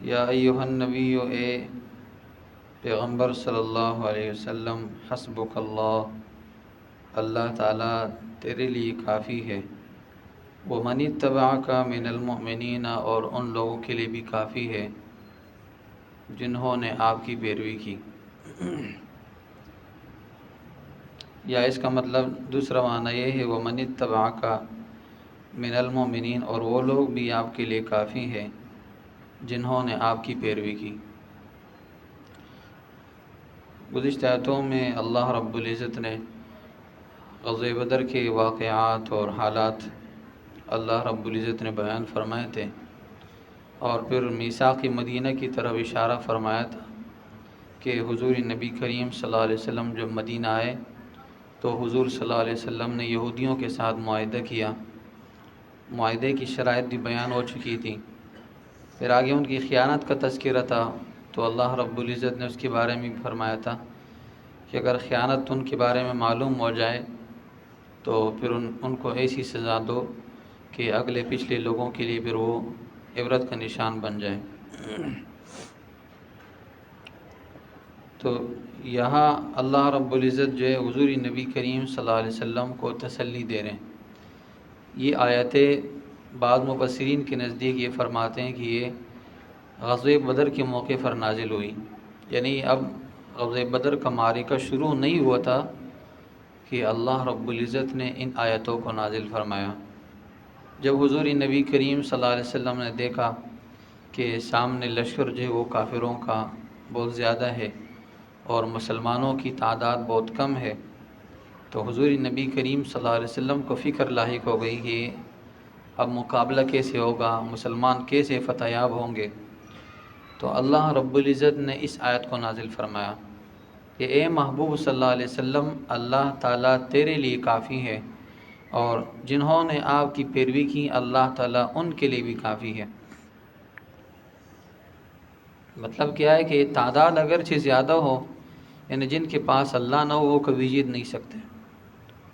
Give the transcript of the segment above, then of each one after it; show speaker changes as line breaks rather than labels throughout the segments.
یا ایہا النبی، اے پیغمبر صلی اللہ علیہ وسلم، حسبک اللہ، اللہ تعالیٰ تیرے لیے کافی ہے، ومن اتبعک من المؤمنین، اور ان لوگوں کے لیے بھی کافی ہے جنہوں نے آپ کی پیروی کی۔ یا اس کا مطلب دوسرا معنی یہ ہے ومن اتبعک من المؤمنین، اور وہ لوگ بھی آپ کے لیے کافی ہیں جنہوں نے آپ کی پیروی کی۔ گزشتہ آیتوں میں اللہ رب العزت نے غزوہ بدر کے واقعات اور حالات اللہ رب العزت نے بیان فرمائے تھے، اور پھر میثاق مدینہ کی طرف اشارہ فرمایا تھا کہ حضور نبی کریم صلی اللہ علیہ وسلم جب مدینہ آئے تو حضور صلی اللہ علیہ وسلم نے یہودیوں کے ساتھ معاہدہ کیا، معاہدے کی شرائط بھی بیان ہو چکی تھی، پھر آگے ان کی خیانت کا تذکرہ تھا، تو اللہ رب العزت نے اس کے بارے میں بھی فرمایا تھا کہ اگر خیانت ان کے بارے میں معلوم ہو جائے تو پھر ان کو ایسی سزا دو کہ اگلے پچھلے لوگوں کے لیے پھر وہ عبرت کا نشان بن جائے۔ تو یہاں اللہ رب العزت جو ہے حضور نبی کریم صلی اللہ علیہ وسلم کو تسلی دے رہے ہیں۔ یہ آیتیں بعض مفسرین کے نزدیک یہ فرماتے ہیں کہ یہ غزوہ بدر کے موقع پر نازل ہوئی، یعنی اب غزوہ بدر کا معرکہ شروع نہیں ہوا تھا کہ اللہ رب العزت نے ان آیتوں کو نازل فرمایا۔ جب حضور نبی کریم صلی اللہ علیہ وسلم نے دیکھا کہ سامنے لشکر جو ہے وہ کافروں کا بہت زیادہ ہے اور مسلمانوں کی تعداد بہت کم ہے، تو حضور نبی کریم صلی اللہ علیہ وسلم کو فکر لاحق ہو گئی کہ اب مقابلہ کیسے ہوگا، مسلمان کیسے فتح یاب ہوں گے۔ تو اللہ رب العزت نے اس آیت کو نازل فرمایا کہ اے محبوب صلی اللہ علیہ وسلم، اللہ تعالیٰ تیرے لیے کافی ہے، اور جنہوں نے آپ کی پیروی کی اللہ تعالیٰ ان کے لیے بھی کافی ہے۔ مطلب کیا ہے کہ تعداد اگرچہ زیادہ ہو، یعنی جن کے پاس اللہ نہ ہو وہ کبھی جیت نہیں سکتے،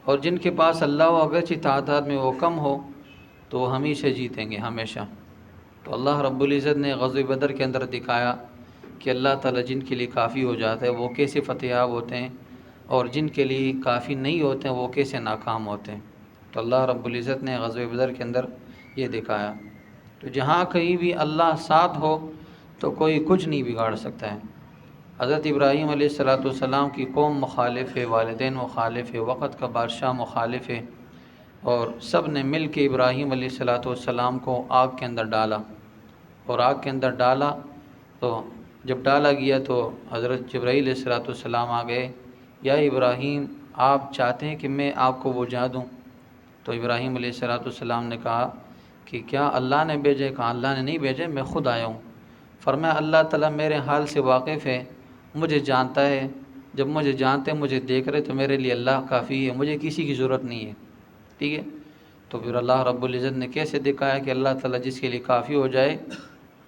اور جن کے پاس اللہ ہو اگرچہ تعداد میں وہ کم ہو تو وہ ہمیشہ جیتیں گے، ہمیشہ۔ تو اللہ رب العزت نے غزوہ بدر کے اندر دکھایا کہ اللہ تعالیٰ جن کے لیے کافی ہو جاتا ہے وہ کیسے فتح یاب ہوتے ہیں، اور جن کے لیے کافی نہیں ہوتے ہیں وہ کیسے ناکام ہوتے ہیں۔ تو اللہ رب العزت نے غزوہ بدر کے اندر یہ دکھایا۔ تو جہاں کہیں بھی اللہ ساتھ ہو تو کوئی کچھ نہیں بگاڑ سکتا ہے۔ حضرت ابراہیم علیہ السلام کی قوم مخالف ہے، والدین مخالف ہے، وقت کا بادشاہ مخالف ہے، اور سب نے مل کے ابراہیم علیہ السلام کو آگ کے اندر ڈالا، اور آگ کے اندر ڈالا تو جب ڈالا گیا تو حضرت جبرائیل علیہ السلام آ گئے، یا ابراہیم آپ چاہتے ہیں کہ میں آپ کو بجھا دوں؟ تو ابراہیم علیہ السلام نے کہا کہ کیا اللہ نے بھیجے؟ کہا اللہ نے نہیں بھیجے، میں خود آیا ہوں۔ فرمایا اللہ تعالیٰ میرے حال سے واقف ہے، مجھے جانتا ہے، جب مجھے جانتے مجھے دیکھ رہے تو میرے لیے اللہ کافی ہے، مجھے کسی کی ضرورت نہیں ہے۔ ٹھیک ہے، تو پھر اللہ رب العزت نے کیسے دکھایا کہ اللہ تعالیٰ جس کے لیے کافی ہو جائے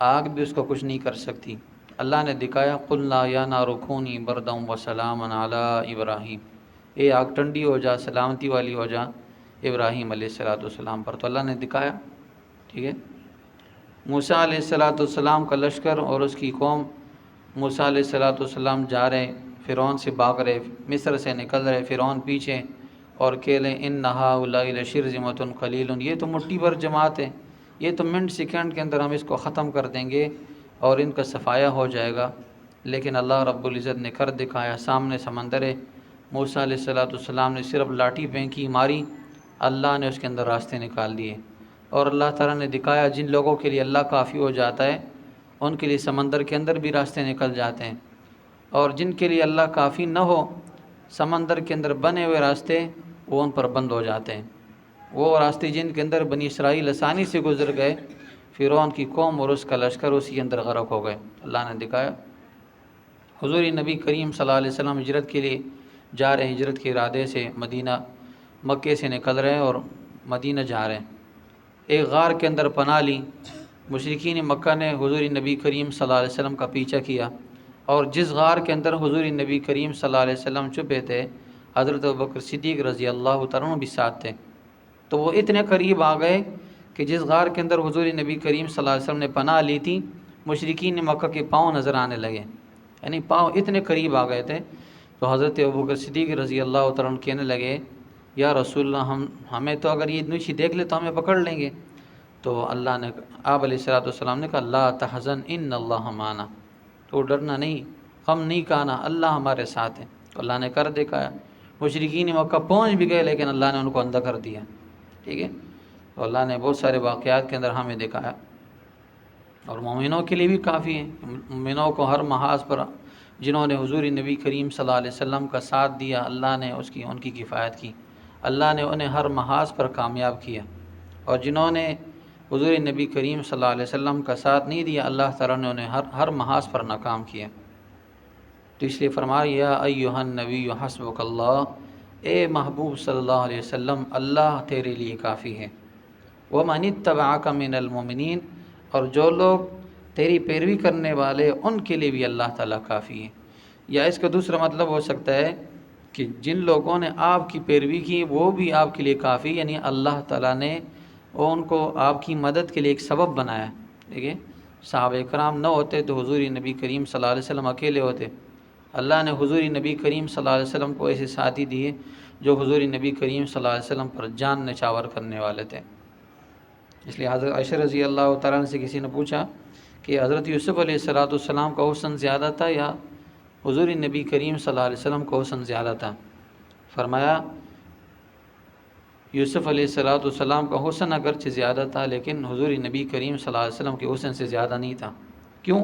آگ بھی اس کو کچھ نہیں کر سکتی۔ اللہ نے دکھایا قلنا یا نار کونی بردا وسلاما علی ابراہیم، اے آگ ٹھنڈی ہو جا، سلامتی والی ہو جا ابراہیم علیہ السلام پر۔ تو اللہ نے دکھایا۔ ٹھیک ہے، موسیٰ علیہ السلام کا لشکر اور اس کی قوم، موسیٰ علیہ السلام جا رہے، فرعون سے بھاگ رہے، مصر سے نکل رہے، فرعون پیچھے، اور کہہ لیں ان ہؤلاء لشرذمۃ قلیلون، یہ تو مٹھی بھر جماعت ہے، یہ تو منٹ سیکنڈ کے اندر ہم اس کو ختم کر دیں گے اور ان کا صفایا ہو جائے گا۔ لیکن اللہ رب العزت نے کر دکھایا، سامنے سمندر ہے، موسیٰ علیہ السلام نے صرف لاٹھی پھینکی، ماری، اللہ نے اس کے اندر راستے نکال دیے، اور اللہ تعالیٰ نے دکھایا جن لوگوں کے لیے اللہ کافی ہو جاتا ہے ان کے لیے سمندر کے اندر بھی راستے نکل جاتے ہیں، اور جن کے لیے اللہ کافی نہ ہو سمندر کے اندر بنے ہوئے راستے وہ ان پر بند ہو جاتے ہیں۔ وہ راستے جن کے اندر بنی اسرائیل آسانی سے گزر گئے، فرعون کی قوم اور اس کا لشکر اسی کے اندر غرق ہو گئے۔ اللہ نے دکھایا۔ حضور نبی کریم صلی اللہ علیہ وسلم ہجرت کے لیے جا رہے ہیں، ہجرت کے ارادے سے مدینہ، مکے سے نکل رہے ہیں اور مدینہ جا رہے ہیں۔ ایک غار کے اندر پناہ لی، مشرکین مکہ نے حضور نبی کریم صلی اللہ علیہ وسلم کا پیچھا کیا، اور جس غار کے اندر حضور نبی کریم صلی اللہ علیہ وسلم چھپے تھے حضرت ابوبکر صدیق رضی اللہ تعالیٰ عنہ بھی ساتھ تھے، تو وہ اتنے قریب آ گئے کہ جس غار کے اندر حضور نبی کریم صلی اللہ علیہ وسلم نے پناہ لی تھی مشرکین مکہ کے پاؤں نظر آنے لگے، یعنی پاؤں اتنے قریب آ گئے تھے۔ تو حضرت ابوبکر صدیق رضی اللہ تعالیٰ عنہ کہنے لگے یا رسول اللہ، ہمیں تو اگر یہ نوشی دیکھ لے تو ہمیں پکڑ لیں گے۔ تو اللہ نے، آپ علیہ الصلوۃ والسلام نے کہا لا تحزن ان اللہ معنا، تو ڈرنا نہیں، غم نہیں کھانا، اللہ ہمارے ساتھ ہے۔ تو اللہ نے کر دکھایا، مشرکین مکہ پہنچ بھی گئے لیکن اللہ نے ان کو اندھا کر دیا، ٹھیک ہے۔ تو اللہ نے بہت سارے واقعات کے اندر ہمیں دکھایا، اور مومنوں کے لیے بھی کافی ہے۔ مومنوں کو ہر محاذ پر جنہوں نے حضور نبی کریم صلی اللہ علیہ وسلم کا ساتھ دیا، اللہ نے ان کی کفایت کی، اللہ نے انہیں ہر محاذ پر کامیاب کیا، اور جنہوں نے حضور نبی کریم صلی اللہ علیہ وسلم کا ساتھ نہیں دیا، اللہ تعالیٰ نے انہیں ہر محاذ پر ناکام کیا۔ تو اس لیے فرمایا یا ایھا النبی حسبک اللہ، اے محبوب صلی اللہ علیہ وسلم اللہ تیرے لیے کافی ہے، ومن اتبعک من المؤمنین، اور جو لوگ تیری پیروی کرنے والے ان کے لیے بھی اللہ تعالیٰ کافی ہے۔ یا اس کا دوسرا مطلب ہو سکتا ہے کہ جن لوگوں نے آپ کی پیروی کی وہ بھی آپ کے لیے کافی، یعنی اللہ تعالیٰ نے ان کو آپ کی مدد کے لیے ایک سبب بنایا۔ دیکھیں صحابہ کرام نہ ہوتے تو حضور نبی کریم صلی اللہ علیہ وسلم اکیلے ہوتے، اللہ نے حضور نبی کریم صلی اللہ علیہ وسلم کو ایسے ساتھی دیے جو حضور نبی کریم صلی اللہ علیہ وسلم پر جان نچھاور کرنے والے تھے۔ اس لیے حضرت عائشہ رضی اللہ تعالیٰ عنہ سے کسی نے پوچھا کہ حضرت یوسف علیہ السلام کا حسن زیادہ تھا یا حضور نبی کریم صلی اللہ علیہ وسلم کا حسن زیادہ تھا؟ فرمایا یوسف علیہ السلام کا حسن اگرچہ زیادہ تھا لیکن حضور نبی کریم صلی اللہ علیہ وسلم کے حسن سے زیادہ نہیں تھا۔ کیوں؟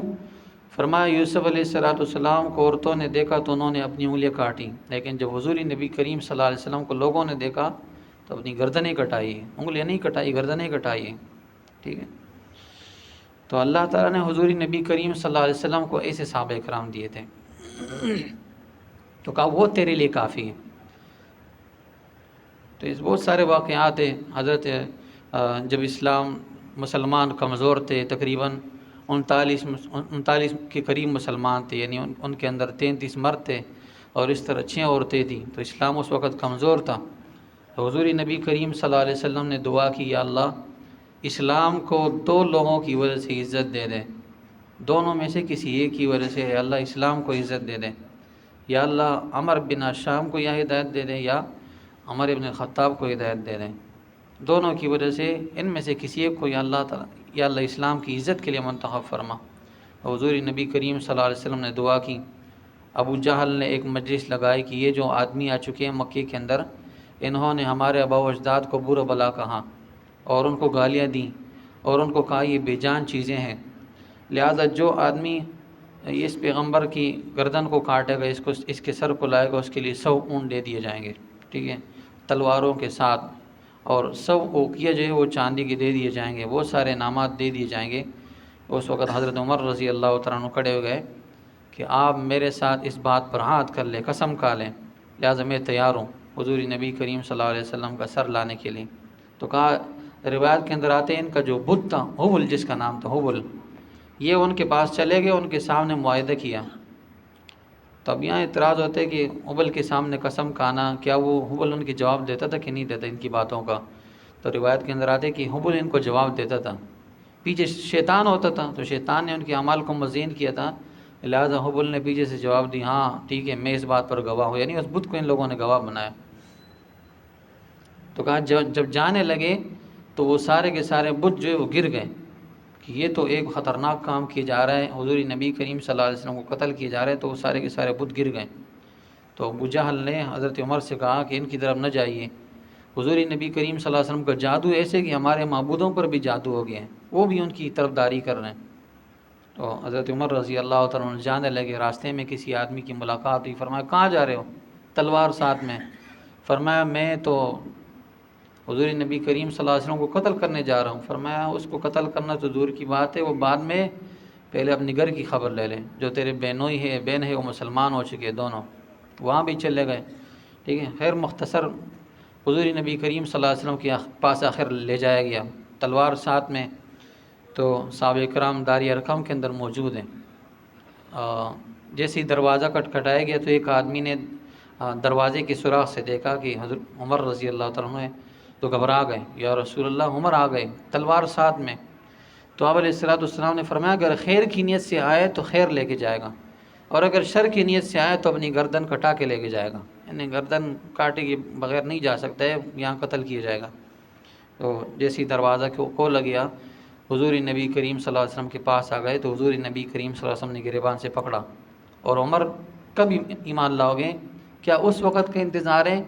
فرمایا یوسف علیہ السلام کو عورتوں نے دیکھا تو انہوں نے اپنی انگلیاں کاٹیں، لیکن جب حضور نبی کریم صلی اللہ علیہ وسلم کو لوگوں نے دیکھا تو اپنی گردنیں کٹائی، انگلیاں نہیں کٹائی، گردنیں کٹائی، ٹھیک ہے۔ تو اللہ تعالیٰ نے حضور نبی کریم صلی اللہ علیہ وسلم کو ایسے صحابہ کرام دیے تھے، تو کہا وہ تیرے لیے کافی ہے۔ تو اس بہت سارے واقعات ہیں۔ حضرت جب مسلمان کمزور تھے، تقریباً 39 کے قریب مسلمان تھے، یعنی ان کے اندر 33 مرد تھے اور اس طرح 6 عورتیں تھیں، تو اسلام اس وقت کمزور تھا۔ تو حضور نبی کریم صلی اللہ علیہ وسلم نے دعا کی یا اللہ اسلام کو 2 لوگوں کی وجہ سے عزت دے دے، دونوں میں سے کسی ایک کی وجہ سے اللہ اسلام کو عزت دے دے، یا اللہ عمر بن شام کو یا ہدایت دے دے یا عمر بن خطاب کو ہدایت دے دیں، دونوں کی وجہ سے ان میں سے کسی ایک کو یا اللہ اسلام کی عزت کے لیے منتخب فرما۔ حضور نبی کریم صلی اللہ علیہ وسلم نے دعا کی۔ ابو جہل نے ایک مجلس لگائی کہ یہ جو آدمی آ چکے ہیں مکے کے اندر، انہوں نے ہمارے آباء و اجداد کو برا بلا کہا اور ان کو گالیاں دیں اور ان کو کہا یہ بے جان چیزیں ہیں، لہذا جو آدمی اس پیغمبر کی گردن کو کاٹے گا، اس کے سر کو لائے گا، اس کے لیے 100 اونٹ دے دیے جائیں گے، ٹھیک ہے، تلواروں کے ساتھ، اور 100 اوقیہ جو ہے وہ چاندی کے دے دیے جائیں گے، وہ سارے انعامات دے دیے جائیں گے۔ اس وقت حضرت عمر رضی اللہ تعالیٰ عنہ کھڑے ہو گئے کہ آپ میرے ساتھ اس بات پر ہاتھ کر لیں، قسم کھا لیں، لہٰذا میں تیار ہوں حضور نبی کریم صلی اللہ علیہ وسلم کا سر لانے کے لیے۔ تو کہا، روایت کے اندر آتے ہیں ان کا جو بت تھا حبل، جس کا نام تھا حبل، یہ ان کے پاس چلے گئے، ان کے سامنے معاہدہ کیا۔ تو اب یہاں اعتراض ہوتا ہے کہ حبل کے سامنے قسم کھانا، کیا وہ حبل ان کی جواب دیتا تھا کہ نہیں دیتا ان کی باتوں کا؟ تو روایت کے اندر آتے ہے کہ حبل ان کو جواب دیتا تھا، پیچھے شیطان ہوتا تھا تو شیطان نے ان کے اعمال کو مزین کیا تھا، لہذا حبل نے پیچھے سے جواب دی ہاں ٹھیک ہے میں اس بات پر گواہ ہوں، یعنی اس بت کو ان لوگوں نے گواہ بنایا۔ تو کہا جب جانے لگے تو وہ سارے کے سارے بت جو ہے وہ گر گئے کہ یہ تو ایک خطرناک کام کیا جا رہا ہے، حضور نبی کریم صلی اللہ علیہ وسلم کو قتل کیے جا رہے ہیں، تو وہ سارے کے سارے بت گر گئے۔ تو ابو جہل نے حضرت عمر سے کہا کہ ان کی طرف نہ جائیے، حضور نبی کریم صلی اللہ علیہ وسلم کا جادو ایسے کہ ہمارے معبودوں پر بھی جادو ہو گیا ہے، وہ بھی ان کی طرفداری کر رہے ہیں۔ تو حضرت عمر رضی اللہ تعالیٰ عنہ جانے لگے، راستے میں کسی آدمی کی ملاقات ہوئی، فرمایا کہاں جا رہے ہو؟ تلوار ساتھ میں۔ فرمایا میں تو حضور نبی کریم صلی اللہ علیہ وسلم کو قتل کرنے جا رہا ہوں۔ فرمایا اس کو قتل کرنا تو دور کی بات ہے، وہ بعد میں پہلے اپنی گھر کی خبر لے لیں، جو تیرے بہن ہے وہ مسلمان ہو چکے دونوں، وہاں بھی چلے گئے، ٹھیک ہے۔ خیر مختصر حضور نبی کریم صلی اللہ علیہ وسلم کے پاس آخر لے جایا گیا، تلوار ساتھ میں۔ تو صحابہ کرام دار ارقم کے اندر موجود ہیں۔ جیسے ہی دروازہ کھٹکھٹایا گیا تو ایک آدمی نے دروازے کے سوراخ سے دیکھا کہ حضرت عمر رضی اللہ تعالیٰ عنہ ہے، تو گھبرا گئے، یا رسول اللہ عمر آ گئے تلوار ساتھ میں۔ تو آپ علیہ السلام نے فرمایا اگر خیر کی نیت سے آئے تو خیر لے کے جائے گا، اور اگر شر کی نیت سے آئے تو اپنی گردن کٹا کے لے کے جائے گا، یعنی گردن کاٹے کے بغیر نہیں جا سکتا ہے، یہاں قتل کیا جائے گا۔ تو جیسی دروازہ کو لگیا، حضور نبی کریم صلی اللہ علیہ وسلم کے پاس آ گئے تو حضور نبی کریم صلی اللہ علیہ وسلم نے گریبان سے پکڑا، اور عمر کب ایمان لاؤ گے؟ کیا اس وقت کا انتظار ہے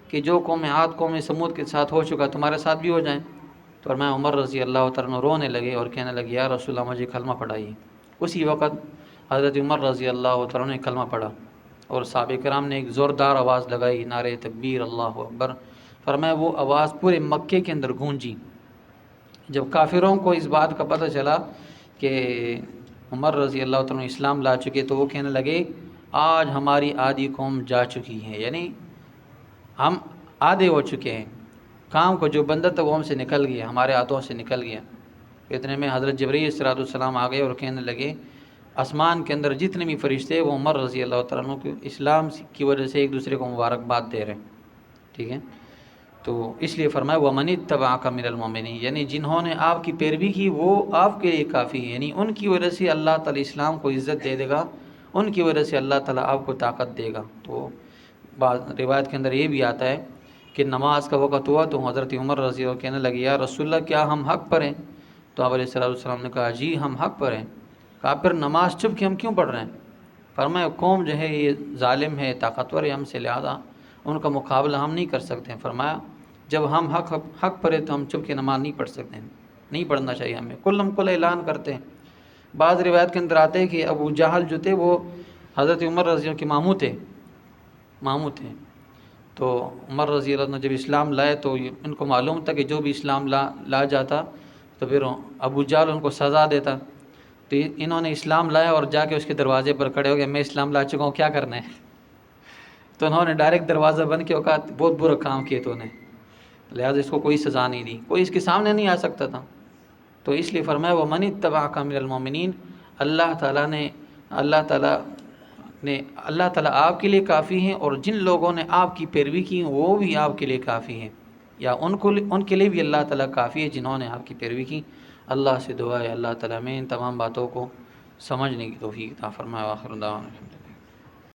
کہ جو قوم عاد قوم سمود کے ساتھ ہو چکا تمہارے ساتھ بھی ہو جائیں؟ تو فرمایا عمر رضی اللہ تعالیٰ عنہ رونے لگے اور کہنے لگے یا رسول اللہ مجھے کلمہ پڑھائیے۔ اسی وقت حضرت عمر رضی اللہ تعالیٰ نے کلمہ پڑھا، اور صحابہ کرام نے ایک زوردار آواز لگائی، نعرہ تکبیر اللہ اکبر۔ فرمایا وہ آواز پورے مکے کے اندر گونجی۔ جب کافروں کو اس بات کا پتہ چلا کہ عمر رضی اللہ تعالیٰ عنہ اسلام لا چکے تو وہ کہنے لگے آج ہماری آدھی قوم جا چکی ہے، یعنی ہم آدھے ہو چکے ہیں، کام کو جو بندہ تھا وہ ہم سے نکل گیا، ہمارے ہاتھوں سے نکل گیا۔ اتنے میں حضرت جبرائیل علیہ السلام آ گئے اور کہنے لگے آسمان کے اندر جتنے بھی فرشتے وہ عمر رضی اللہ تعالیٰ عنہ کے اسلام کی وجہ سے ایک دوسرے کو مبارکباد دے رہے ہیں، ٹھیک ہے؟ تو اس لیے فرمایا وَمَنِ اتَّبَعَكَ مِنَ الْمُؤْمِنِينَ، یعنی جنہوں نے آپ کی پیروی کی وہ آپ کے لیے کافی ہے، یعنی ان کی وجہ سے اللہ تعالیٰ اسلام کو عزت دے دے گا، ان کی وجہ سے اللہ تعالیٰ آپ کو طاقت دے گا۔ تو بعض روایت کے اندر یہ بھی آتا ہے کہ نماز کا وقت ہوا تو حضرت عمر رضی اللہ کہنے لگے یا رسول اللہ کیا ہم حق پر ہیں؟ تو آپ علیہ السلام نے کہا جی ہم حق پر ہیں۔ کہا پھر نماز چھپ کے ہم کیوں پڑھ رہے ہیں؟ فرمایا قوم جو ہے یہ ظالم ہے، طاقتور ہے ہم سے، لہٰذا ان کا مقابلہ ہم نہیں کر سکتے ہیں۔ فرمایا جب ہم حق پر ہے تو ہم چھپ کے نماز نہیں پڑھ سکتے ہیں، نہیں پڑھنا چاہیے ہمیں، کل اعلان کرتے ہیں۔ بعض روایت کے اندر آتے ہیں کہ ابو جہل جو تھے وہ حضرت عمر رضی اللہ کے ماموں تھے۔ تو عمر رضی اللہ عنہ جب اسلام لائے تو ان کو معلوم تھا کہ جو بھی اسلام لا جاتا تو پھر ابو جہل ان کو سزا دیتا، تو انہوں نے اسلام لایا اور جا کے اس کے دروازے پر کھڑے ہو گئے میں اسلام لا چکا ہوں کیا کرنا ہے؟ تو انہوں نے ڈائریکٹ دروازہ بند کیا اور کہا بہت برا کام کیا تو نے، لہٰذا اس کو کوئی سزا نہیں دی، کوئی اس کے سامنے نہیں آ سکتا تھا۔ تو اس لیے فرمایا وَمَنِ اتَّبَعَكَ مِنَ الْمُؤْمِنِينَ، اللہ تعالیٰ آپ کے لیے کافی ہیں، اور جن لوگوں نے آپ کی پیروی کی وہ بھی آپ کے لیے کافی ہیں، یا ان کے لیے بھی اللہ تعالیٰ کافی ہے جنہوں نے آپ کی پیروی کی۔ اللہ سے دعا ہے اللہ تعالیٰ میں ان تمام باتوں کو سمجھنے کی توفیق عطا فرمائے۔ آخر دعوانا الحمدللہ۔